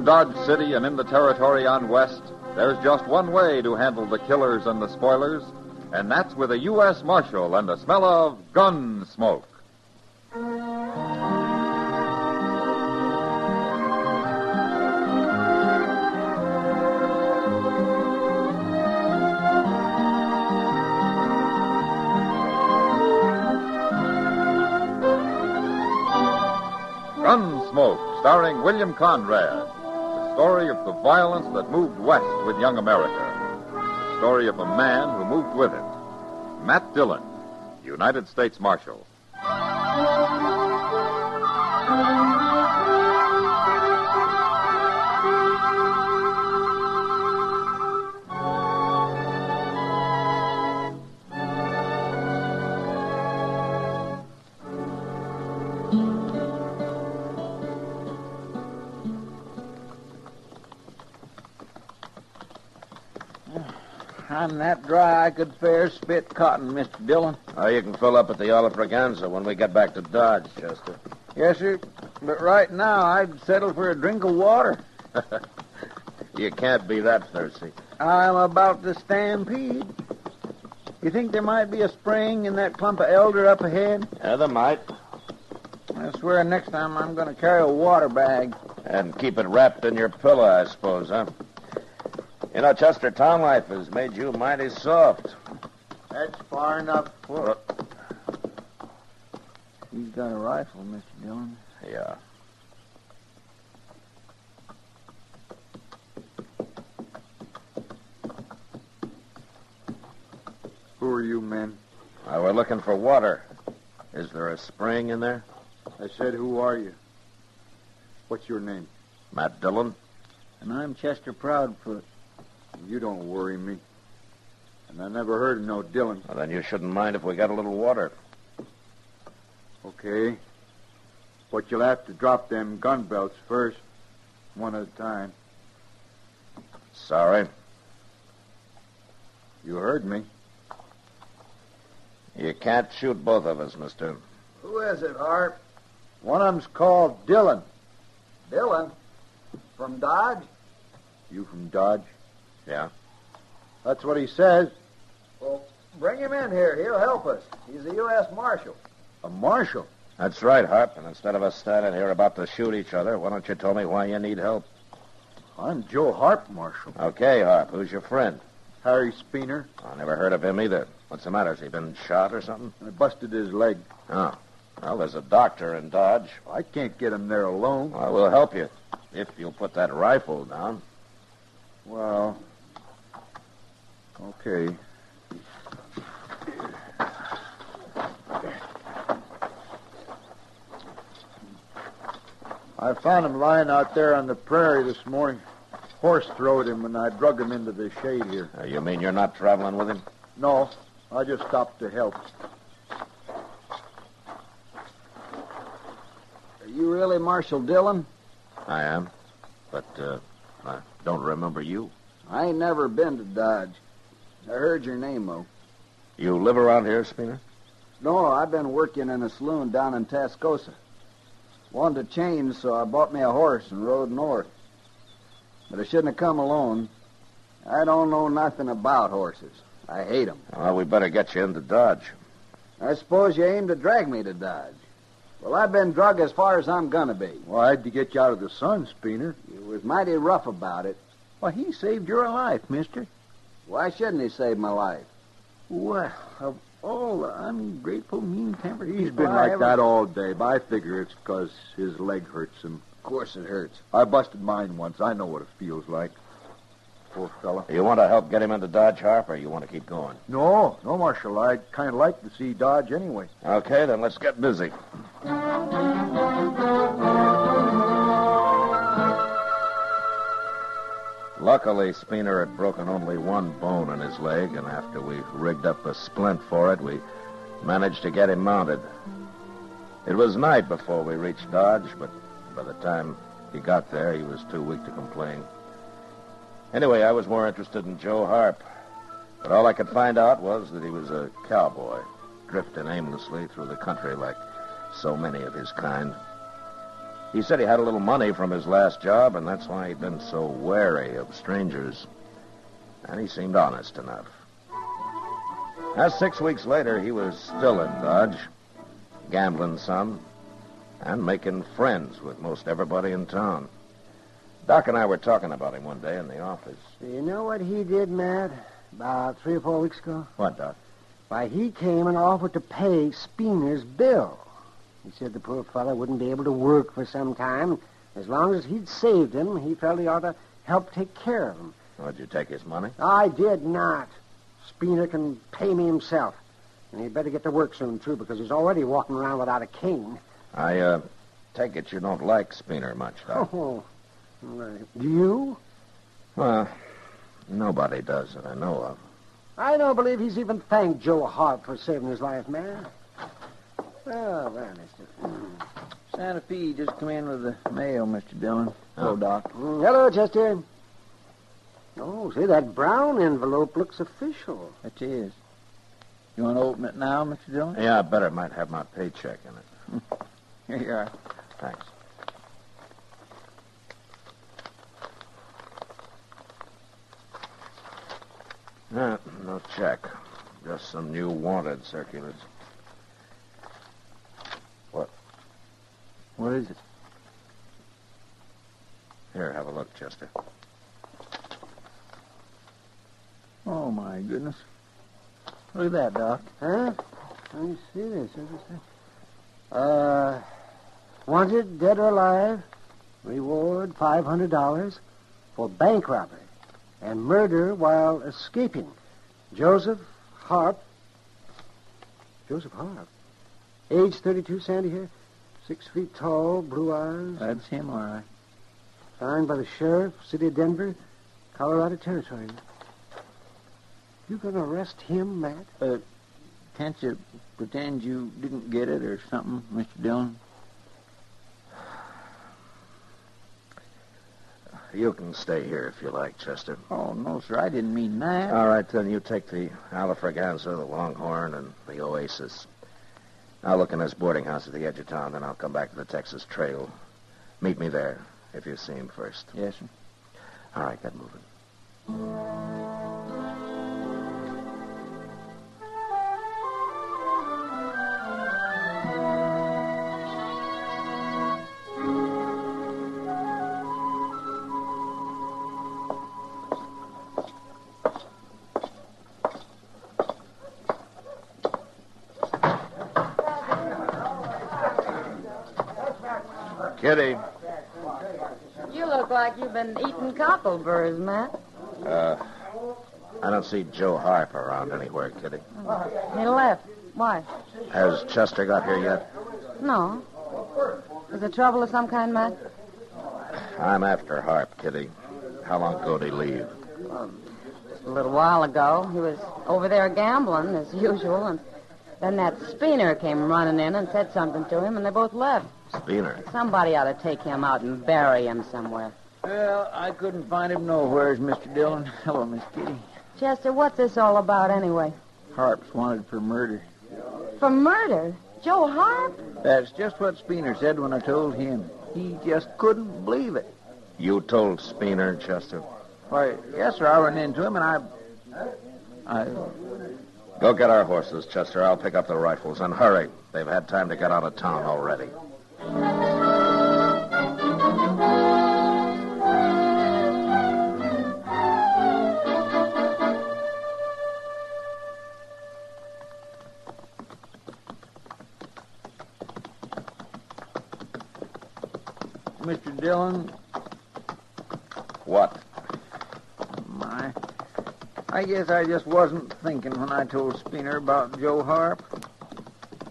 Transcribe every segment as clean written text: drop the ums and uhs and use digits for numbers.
In Dodge City and in the territory on West, there's just one way to handle the killers and the spoilers, and that's with a U.S. Marshal and a smell of Gunsmoke. Gunsmoke, starring William Conrad. The story of the violence that moved west with young America. The story of a man who moved with it. Matt Dillon, United States Marshal. I'm that dry I could fair spit cotton, Mr. Dillon. Oh, you can fill up at the Olive Braganza when we get back to Dodge, Chester. Yes, sir. But right now, I'd settle for a drink of water. You can't be that thirsty. I'm about to stampede. You think there might be a spring in that clump of elder up ahead? Yeah, there might. I swear next time I'm going to carry a water bag. And keep it wrapped in your pillow, I suppose, huh? You know, Chester, town life has made you mighty soft. That's far enough for... He's got a rifle, Mr. Dillon. Yeah. Who are you men? We're looking for water. Is there a spring in there? I said, who are you? What's your name? Matt Dillon. And I'm Chester Proudfoot. You don't worry me. And I never heard of no Dillon. Well, then you shouldn't mind if we got a little water. Okay. But you'll have to drop them gun belts first, one at a time. Sorry. You heard me. You can't shoot both of us, mister. Who is it, Harp? One of them's called Dillon. Dillon? From Dodge? You from Dodge? Yeah? That's what he says. Well, bring him in here. He'll help us. He's a U.S. Marshal. A marshal? That's right, Harp. And instead of us standing here about to shoot each other, why don't you tell me why you need help? I'm Joe Harp, Marshal. Okay, Harp. Who's your friend? Harry Spiener. I never heard of him either. What's the matter? Has he been shot or something? I busted his leg. Oh. Well, there's a doctor in Dodge. I can't get him there alone. Well, we'll help you. If you'll put that rifle down. Well, okay. I found him lying out there on the prairie this morning. Horse throwed him, and I drug him into the shade here. You mean you're not traveling with him? No, I just stopped to help. Are you really Marshal Dillon? I am. But, I don't remember you. I ain't never been to Dodge. I heard your name, though. You live around here, Spiener? No, I've been working in a saloon down in Tascosa. Wanted to change, so I bought me a horse and rode north. But I shouldn't have come alone. I don't know nothing about horses. I hate them. Well, we better get you into Dodge. I suppose you aim to drag me to Dodge. Well, I've been drug as far as I'm gonna be. Well, I had to get you out of the sun, Spiener. You was mighty rough about it. Why, he saved your life, mister. Why shouldn't he save my life? Well, of all the ungrateful, mean-tempered He's people been like that all day, but I figure it's because his leg hurts him. Of course it hurts. I busted mine once. I know what it feels like. Poor fella. You want to help get him into Dodge, Harp, or you want to keep going? No, Marshal. I'd kind of like to see Dodge anyway. Okay, then let's get busy. Luckily, Spiener had broken only one bone in his leg, and after we rigged up a splint for it, we managed to get him mounted. It was night before we reached Dodge, but by the time he got there, he was too weak to complain. Anyway, I was more interested in Joe Harp, but all I could find out was that he was a cowboy, drifting aimlessly through the country like so many of his kind. He said he had a little money from his last job, and that's why he'd been so wary of strangers. And he seemed honest enough. As 6 weeks later, he was still in Dodge, gambling some, and making friends with most everybody in town. Doc and I were talking about him one day in the office. You know what he did, Matt, about 3 or 4 weeks ago? What, Doc? Why, he came and offered to pay Spiener's bill. He said the poor fellow wouldn't be able to work for some time. As long as he'd saved him, he felt he ought to help take care of him. Oh, did you take his money? I did not. Spiener can pay me himself. And he'd better get to work soon, too, because he's already walking around without a cane. I take it you don't like Spiener much, Doc. Oh, right. Do you? Well, nobody does that I know of. I don't believe he's even thanked Joe Harp for saving his life, man. Oh, well, mister. Santa Fe just come in with the mail, Mr. Dillon. Hello, Doc. Hello, Chester. Oh, see, that brown envelope looks official. It is. You want to open it now, Mr. Dillon? Yeah, I bet it might have my paycheck in it. Here you are. Thanks. No check. Just some new wanted circulars. What is it? Here, have a look, Chester. Oh, my goodness. Look at that, Doc. Huh? Let me see this. Wanted, dead or alive, reward $500 for bank robbery and murder while escaping. Joseph Harp. Joseph Harp. Age 32, sandy hair, 6 feet tall, blue eyes. That's him, all right. Signed by the sheriff, city of Denver, Colorado Territory. You gonna arrest him, Matt? Can't you pretend you didn't get it or something, Mr. Dillon? You can stay here if you like, Chester. Oh, no, sir. I didn't mean that. All right, then you take the Alafraganza, the Longhorn, and the Oasis. I'll look in this boarding house at the edge of town, then I'll come back to the Texas Trail. Meet me there, if you see him first. Yes, sir. All right, get moving. Kitty. You look like you've been eating cockleburrs, Matt. I don't see Joe Harp around anywhere, Kitty. He left. Why? Has Chester got here yet? No. Is there trouble of some kind, Matt? I'm after Harp, Kitty. How long ago did he leave? Just a little while ago. He was over there gambling, as usual, and then that Spiener came running in and said something to him, and they both left. Spiener. Somebody ought to take him out and bury him somewhere. Well, I couldn't find him nowhere, Mr. Dillon. Hello, Miss Kitty. Chester, what's this all about anyway? Harp's wanted for murder. For murder? Joe Harp? That's just what Spiener said when I told him. He just couldn't believe it. You told Spiener, Chester? Why, yes, sir. I ran into him, and I... Go get our horses, Chester. I'll pick up the rifles. And hurry. They've had time to get out of town already. Mr. Dillon, What? I guess I just wasn't thinking when I told Spiener about Joe Harp.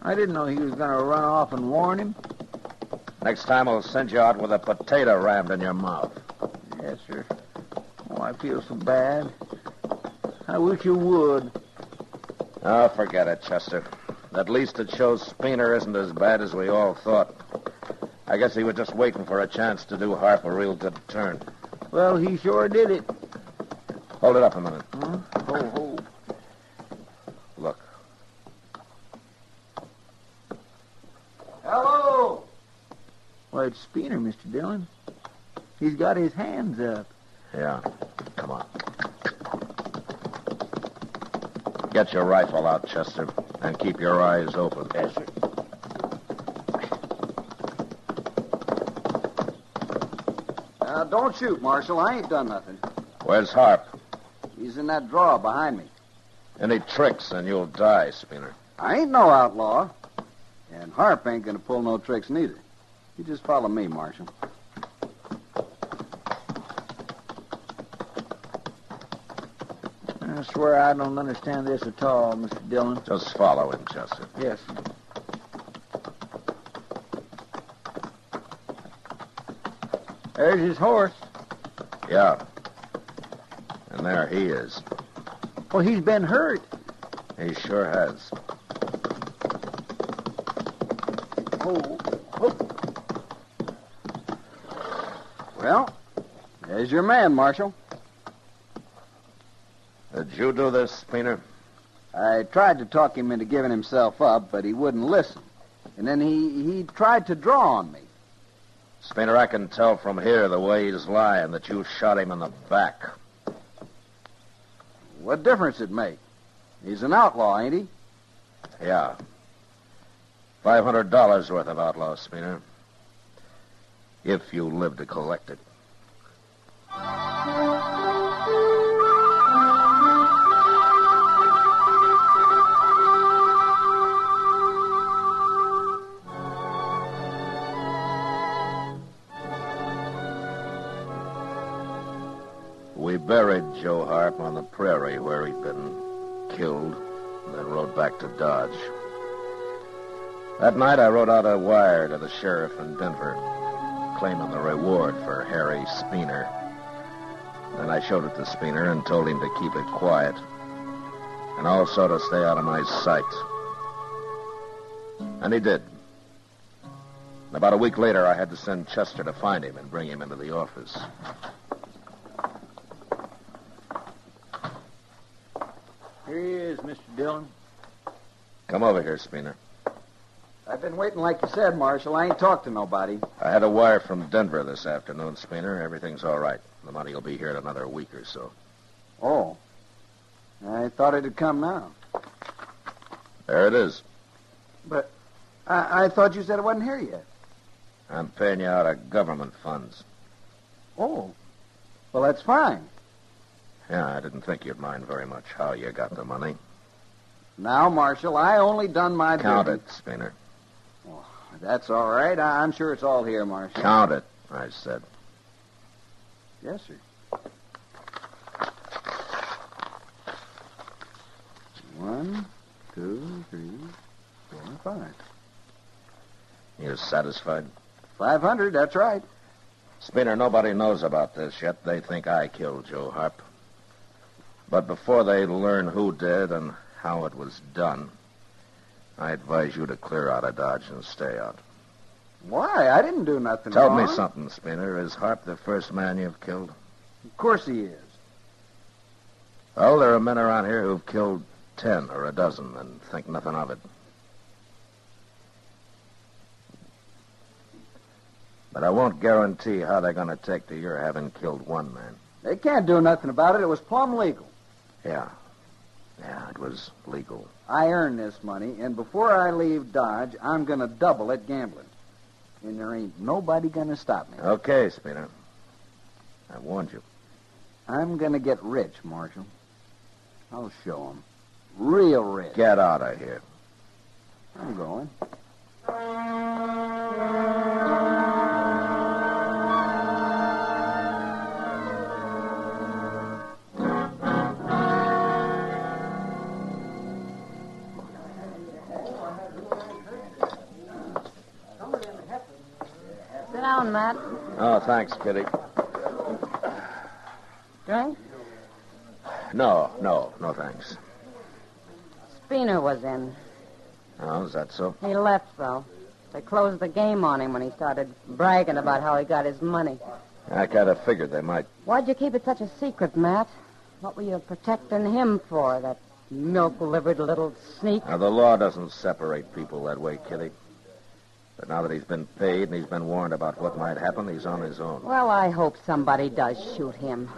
I didn't know he was going to run off and warn him. Next time I'll send you out with a potato rammed in your mouth. Yes, sir. Oh, I feel so bad. I wish you would. Oh, forget it, Chester. At least it shows Spiener isn't as bad as we all thought. I guess he was just waiting for a chance to do Harp a real good turn. Well, he sure did it. Hold it up a minute. Huh? Ho. Look. Hello! Why, it's Spiener, Mr. Dillon. He's got his hands up. Yeah. Come on. Get your rifle out, Chester, and keep your eyes open. Yes, sir. Don't shoot, Marshal. I ain't done nothing. Where's Harp? He's in that drawer behind me. Any tricks and you'll die, Spiener. I ain't no outlaw. And Harp ain't gonna pull no tricks neither. You just follow me, Marshal. I swear I don't understand this at all, Mr. Dillon. Just follow him, Chester. Yes. There's his horse. Yeah. And there he is. Well, he's been hurt. He sure has. Oh. Well, there's your man, Marshal. Did you do this, Spiener? I tried to talk him into giving himself up, but he wouldn't listen. And then he tried to draw on me. Spiener, I can tell from here the way he's lying that you shot him in the back. What difference it make? He's an outlaw, ain't he? Yeah. $500 worth of outlaw, Spiener. If you live to collect it. We buried Joe Harp on the prairie where he'd been killed, and then rode back to Dodge. That night, I wrote out a wire to the sheriff in Denver, claiming the reward for Harry Spiener. Then I showed it to Spiener and told him to keep it quiet, and also to stay out of my sight. And he did. And about a week later, I had to send Chester to find him and bring him into the office. Here he is, Mr. Dillon. Come over here, Spiener. I've been waiting like you said, Marshal. I ain't talked to nobody. I had a wire from Denver this afternoon, Spiener. Everything's all right. The money will be here in another week or so. Oh. I thought it'd come now. There it is. But I thought you said it wasn't here yet. I'm paying you out of government funds. Oh. Well, that's fine. Yeah, I didn't think you'd mind very much how you got the money. Now, Marshal, I only done my Count duty. it, Spiener. Oh, that's all right. I'm sure it's all here, Marshal. Count it, I said. Yes, sir. 1, 2, 3, 4, 5. You satisfied? 500, that's right. Spiener, nobody knows about this yet. They think I killed Joe Harp. But before they learn who did and how it was done, I advise you to clear out of Dodge and stay out. Why? I didn't do nothing Tell wrong. me something, Spiener. Is Harp the first man you've killed? Of course he is. Well, there are men around here who've killed 10 or a dozen and think nothing of it. But I won't guarantee how they're going to take to your having killed one man. They can't do nothing about it. It was plumb legal. Yeah, it was legal. I earned this money, and before I leave Dodge, I'm going to double it gambling. And there ain't nobody going to stop me. Okay, Spiener. I warned you. I'm going to get rich, Marshal. I'll show 'em. Real rich. Get out of here. I'm going. Sit down, Matt. Oh, thanks, Kitty. Drink? No, thanks. Spiener was in. Oh, is that so? He left, though. They closed the game on him when he started bragging about how he got his money. I kind of figured they might. Why'd you keep it such a secret, Matt? What were you protecting him for, that milk-livered little sneak? Now, the law doesn't separate people that way, Kitty. But now that he's been paid and he's been warned about what might happen, he's on his own. Well, I hope somebody does shoot him.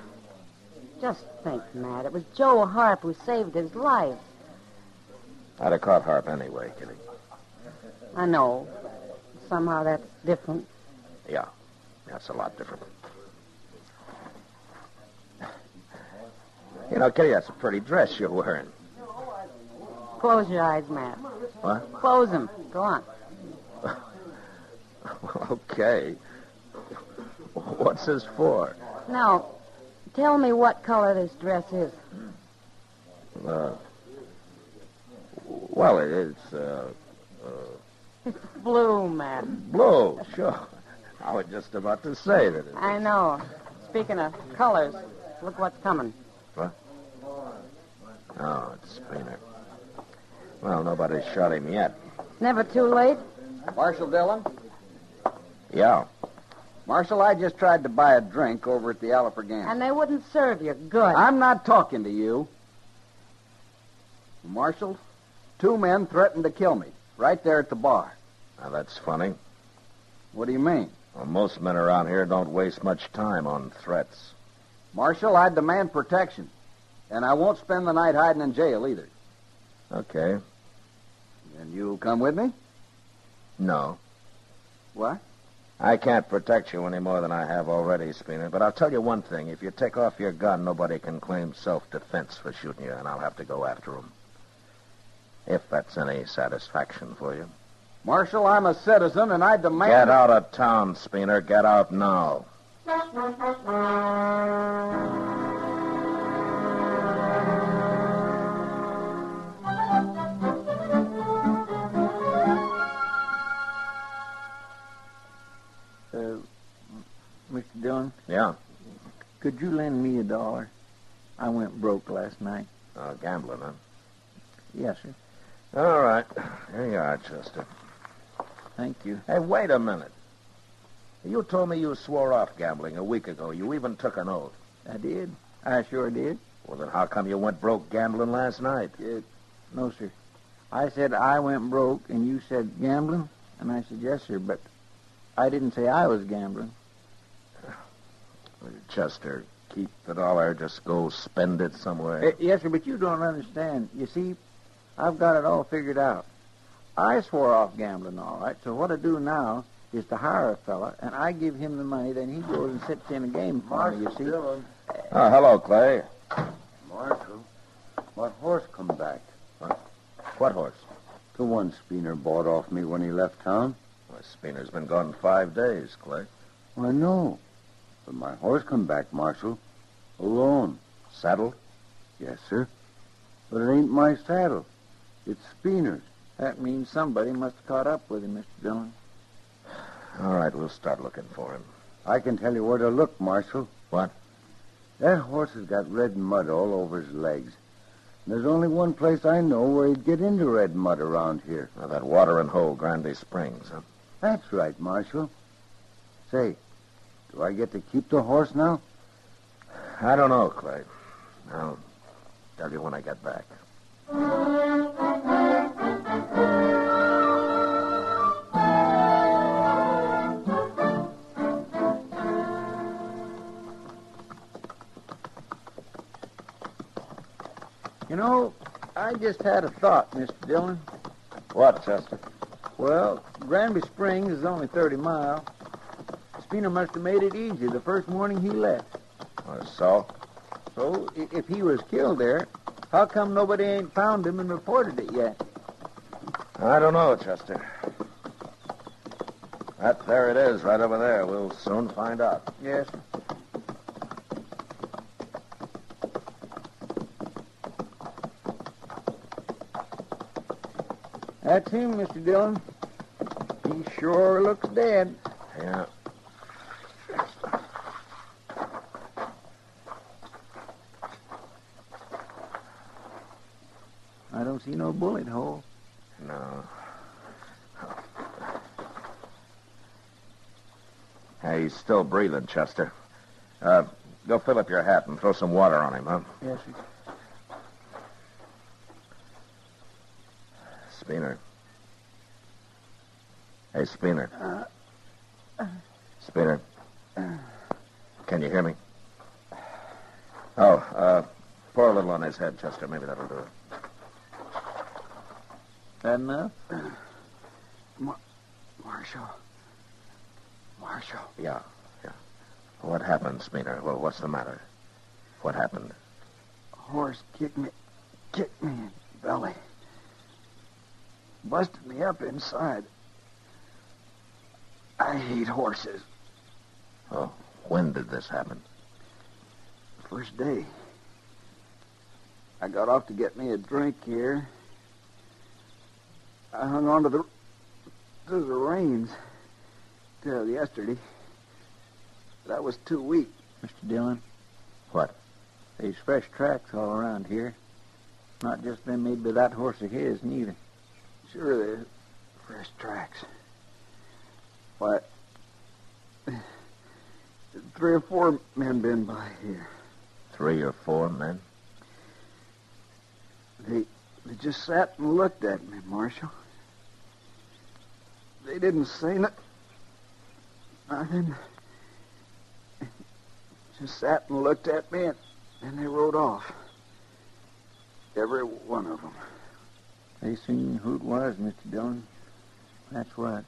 Just think, Matt, it was Joe Harp who saved his life. I'd have caught Harp anyway, Kitty. I know. Somehow that's different. Yeah, that's a lot different. You know, Kitty, that's a pretty dress you're wearing. Close your eyes, Matt. What? Close them. Go on. Okay. What's this for? Now, tell me what color this dress is. Well, it's, It's blue, Matt. blue, sure. I was just about to say that it I know. Speaking of colors, look what's coming. What? Oh, it's Spiener. Well, nobody's shot him yet. Never too late? Marshal Dillon? Yeah. Marshal, I just tried to buy a drink over at the Alafragana. And they wouldn't serve you. Good. I'm not talking to you. Marshal, 2 men threatened to kill me right there at the bar. Now, that's funny. What do you mean? Well, most men around here don't waste much time on threats. Marshal, I demand protection. And I won't spend the night hiding in jail either. Okay. And you'll come with me? No. What? I can't protect you any more than I have already, Spiener. But I'll tell you one thing. If you take off your gun, nobody can claim self-defense for shooting you, and I'll have to go after them. If that's any satisfaction for you. Marshal, I'm a citizen, and I demand... Get out of town, Spiener. Get out now. Mr. Dillon, Yeah. could you lend me $1? I went broke last night. Gambling, huh? Yes, sir. All right. Here you are, Chester. Thank you. Hey, wait a minute. You told me you swore off gambling a week ago. You even took an oath. I did. I sure did. Well, then how come you went broke gambling last night? No, sir. I said I went broke, and you said gambling, and I said yes, sir, but I didn't say I was gambling. Chester, keep the dollar. Just go spend it somewhere. Yes, sir, but you don't understand. You see, I've got it all figured out. I swore off gambling, all right, so what I do now is to hire a fella, and I give him the money, then he goes and sits in a game for me, you see. Dillon. Oh, hello, Clay. Marshal, my horse come back. What horse? The one Spiener bought off me when he left town. Well, Spiener's been gone 5 days, Clay. I know. But my horse come back, Marshal. Alone. Saddled? Yes, sir. But it ain't my saddle. It's Spiener's. That means somebody must have caught up with him, Mr. Dillon. All right, we'll start looking for him. I can tell you where to look, Marshal. What? That horse has got red mud all over his legs. There's only one place I know where he'd get into red mud around here. Now, that watering hole, Granby Springs, huh? That's right, Marshal. Say, do I get to keep the horse now? I don't know, Clay. I'll tell you when I get back. You know, I just had a thought, Mr. Dillon. What, Chester? Well, Granby Springs is only 30 miles. Spiener must have made it easy the first morning he left. So? So, if he was killed there, how come nobody ain't found him and reported it yet? I don't know, Chester. There it is, right over there. We'll soon find out. Yes. That's him, Mr. Dillon. He sure looks dead. Yeah. I don't see no bullet hole. No. Hey, he's still breathing, Chester. Go fill up your hat and throw some water on him, huh? Yes, sir. Spiener. Hey, Spiener. Spiener. Can you hear me? Oh, pour a little on his head, Chester. Maybe that'll do it. That enough? Marshal. Yeah. What happened, Spiener? Well, what's the matter? What happened? A horse kicked me in the belly. Busted me up inside. I hate horses. Oh, when did this happen? First day. I got off to get me a drink here. I hung on to the reins till yesterday. But I was too weak. Mr. Dillon? What? There's fresh tracks all around here. Not just been made by that horse of his, neither. Sure, there's fresh tracks. Why, 3 or 4 men been by here. 3 or 4 men? They just sat and looked at me, Marshal. They didn't say nothing. Just sat and looked at me, and they rode off. Every one of them. They seen who it was, Mr. Dillon. That's what.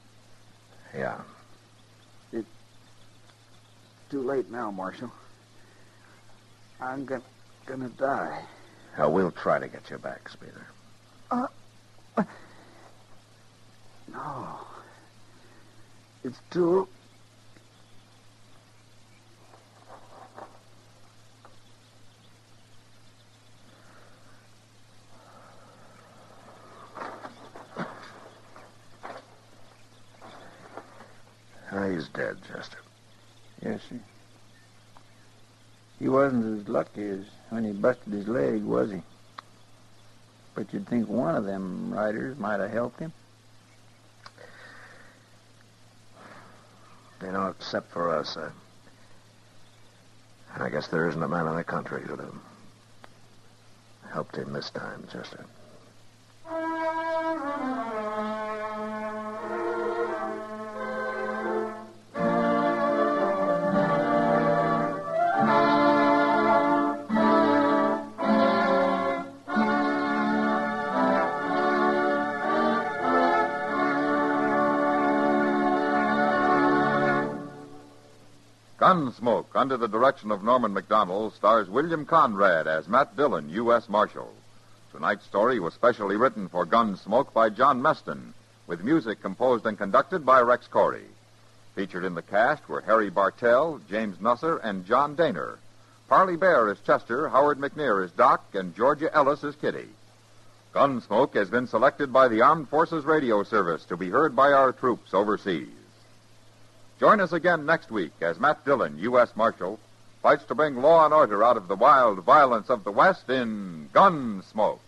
Yeah. It's too late now, Marshal. I'm gonna die. We'll try to get you back, Spiener. No. It's too... He's dead, Chester. Yes, sir. He wasn't as lucky as when he busted his leg, was he? But you'd think one of them riders might have helped him. You know, except for us, I guess there isn't a man in the country who'd have helped him this time, Chester. Gunsmoke, under the direction of Norman Macdonald, stars William Conrad as Matt Dillon, U.S. Marshal. Tonight's story was specially written for Gunsmoke by John Meston, with music composed and conducted by Rex Corey. Featured in the cast were Harry Bartell, James Nusser, and John Daner. Parley Bear as Chester, Howard McNear as Doc, and Georgia Ellis as Kitty. Gunsmoke has been selected by the Armed Forces Radio Service to be heard by our troops overseas. Join us again next week as Matt Dillon, U.S. Marshal, fights to bring law and order out of the wild violence of the West in Gunsmoke.